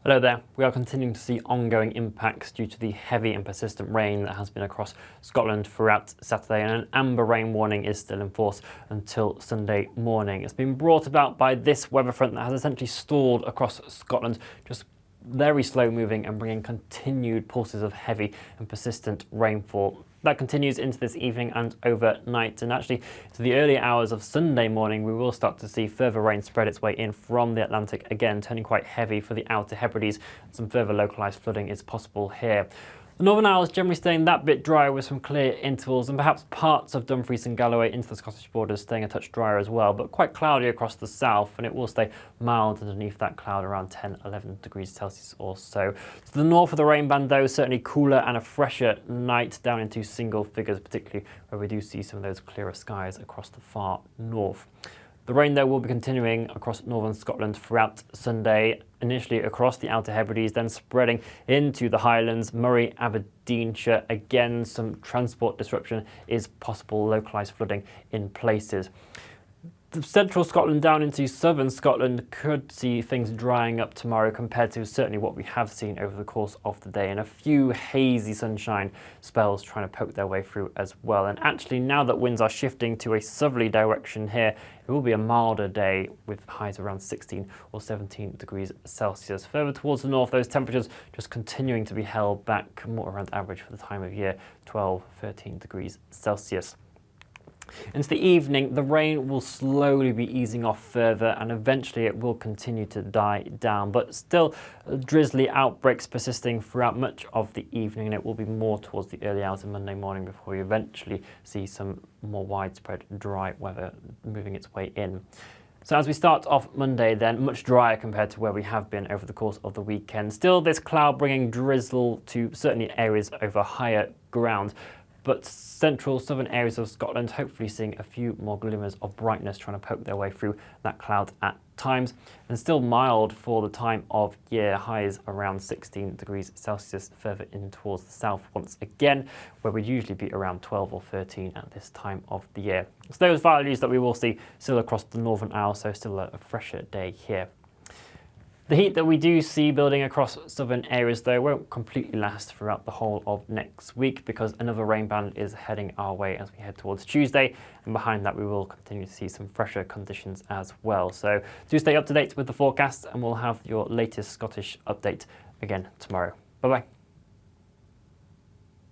Hello there. We are continuing to see ongoing impacts due to the heavy and persistent rain that has been across Scotland throughout Saturday, and an amber rain warning is still in force until Sunday morning. It's been brought about by this weather front that has essentially stalled across Scotland, just very slow moving and bringing continued pulses of heavy and persistent rainfall. That continues into this evening and overnight, and actually to the early hours of Sunday morning we will start to see further rain spread its way in from the Atlantic, again turning quite heavy for the Outer Hebrides. Some further localised flooding is possible here. The Northern Isles generally staying that bit drier with some clear intervals, and perhaps parts of Dumfries and Galloway into the Scottish borders staying a touch drier as well, but quite cloudy across the south, and it will stay mild underneath that cloud around 10-11 degrees Celsius or so. To the north of the rain band though, certainly cooler and a fresher night down into single figures, particularly where we do see some of those clearer skies across the far north. The rain though will be continuing across northern Scotland throughout Sunday, initially across the Outer Hebrides, then spreading into the Highlands, Moray, Aberdeenshire. Again, some transport disruption is possible, localised flooding in places. Central Scotland down into southern Scotland could see things drying up tomorrow compared to certainly what we have seen over the course of the day, and a few hazy sunshine spells trying to poke their way through as well. And actually, now that winds are shifting to a southerly direction here, it will be a milder day with highs around 16 or 17 degrees Celsius. Further towards the north, those temperatures just continuing to be held back more around average for the time of year, 12, 13 degrees Celsius. Into the evening, the rain will slowly be easing off further, and eventually it will continue to die down, but still drizzly outbreaks persisting throughout much of the evening, and it will be more towards the early hours of Monday morning before we eventually see some more widespread dry weather moving its way in. So as we start off Monday then, much drier compared to where we have been over the course of the weekend. Still this cloud bringing drizzle to certainly areas over higher ground, but central southern areas of Scotland hopefully seeing a few more glimmers of brightness trying to poke their way through that cloud at times, and still mild for the time of year, highs around 16 degrees Celsius further in towards the south once again, where we'd usually be around 12 or 13 at this time of the year. So those values that we will see still across the Northern Isles, so still a fresher day here. The heat that we do see building across southern areas though won't completely last throughout the whole of next week, because another rain band is heading our way as we head towards Tuesday, and behind that we will continue to see some fresher conditions as well. So do stay up to date with the forecast, and we'll have your latest Scottish update again tomorrow. Bye bye.